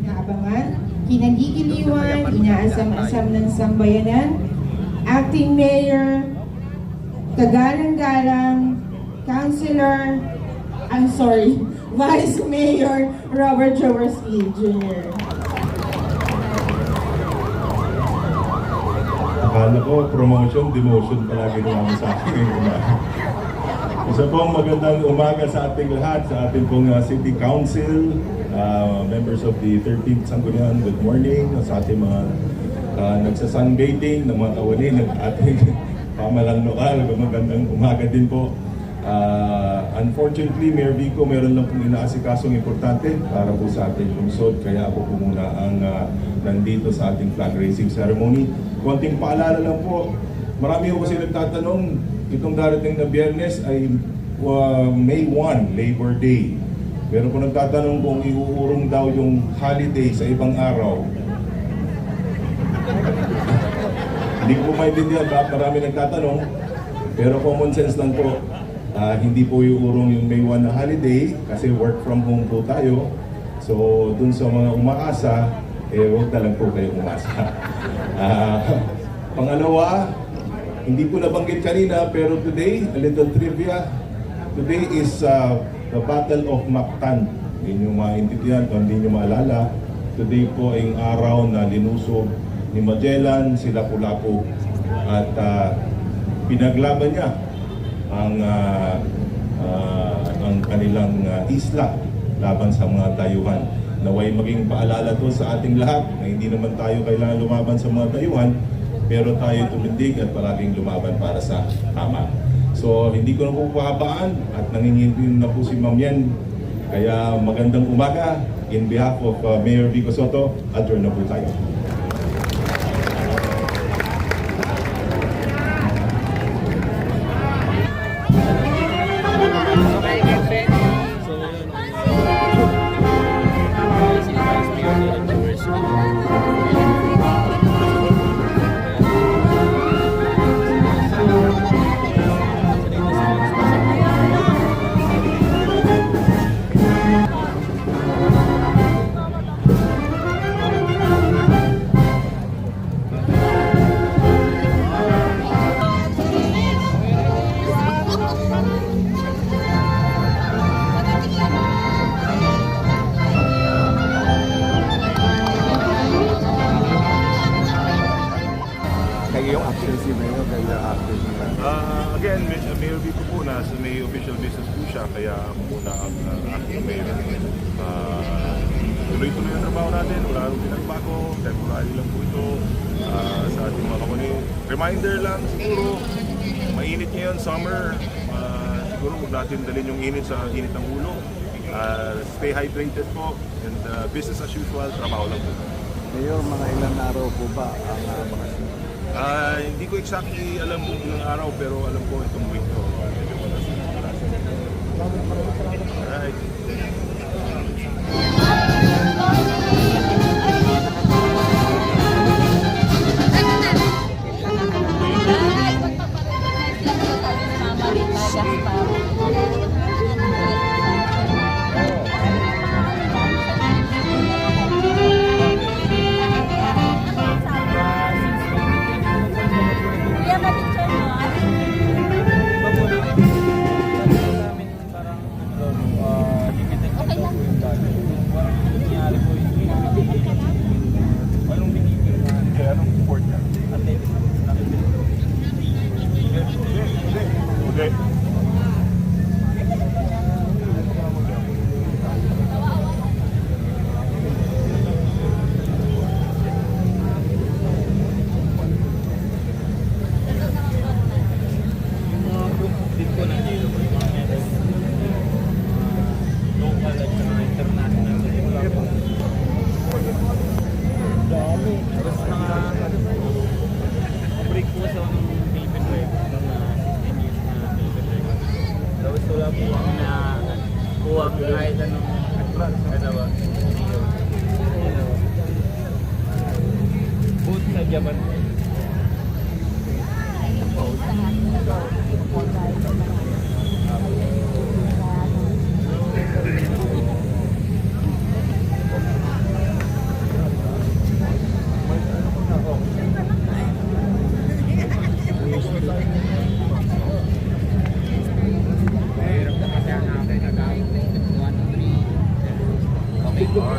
inaabangan, kinagigiliwan, inaasam-asam ng sambayanan, Acting Mayor, Kagalang-galang, Vice Mayor Robert Jaworski Jr. Akala ko, promotion, demotion palagi naman sa akin ngayong umaga. Isa pong magandang umaga sa ating lahat, sa ating pong City Council, members of the 13th Sangguniang, good morning. Sa ating mga nagsa-sunbathing, ng mga kawani, ng ating pamalang lokal, magandang umaga din po. Unfortunately, Mayor Vico, meron lang pong inaasikasong importante para po sa ating lungsod, kaya ako po muna ang nandito sa ating flag raising ceremony. Konting paalala lang po, marami ko kasi nagtatanong, itong darating na Biyernes ay May 1, Labor Day. Meron po nagtatanong kung iuurong daw yung holiday sa ibang araw. Hindi ko maintindihan ba, marami nagtatanong, pero common sense lang po. Hindi po iuurong yung May 1 na holiday kasi work from home po tayo. So dun sa mga umaasa, huwag na lang po kayo umasa. Pangalawa, hindi po nabanggit kanina pero today, a little trivia. Today is the Battle of Mactan. Hindi nyo maintindihan kung hindi nyo maalala. Today po ay araw na linusog ni Magellan, si Lapu-Lapu at pinaglaban niya ang kanilang isla laban sa mga dayuhan. Naway maging paalala to sa ating lahat na hindi naman tayo kailangan lumaban sa mga dayuhan, pero tayo tumindig at palaging lumaban para sa tama. So hindi ko na po pahabaan at nanginginig na po si Ma'am Yen. Kaya magandang umaga. In behalf of Mayor Vico Sotto, adjourn na po tayo. Yung actor si Mayor, kaya actor siya. Again, Mayor Vico po na sa may official business po siya, kaya ako muna ang acting mayor. Tuloy-tuloy ang trabaho natin, wala rin pinagbago, temporary lang po ito sa ating mga kapatid. Reminder lang siguro, mainit ngayon, summer, siguro huwag natin dalhin yung init sa init ng ulo. Stay hydrated po, and business as usual, trabaho lang po. Mayor, mga ilang araw po ba ang mga hindi ko exactly alam kung ilang araw, pero alam ko itong week ko. Alright. kahit anong dalawa. Boot sa Japan. Thank you.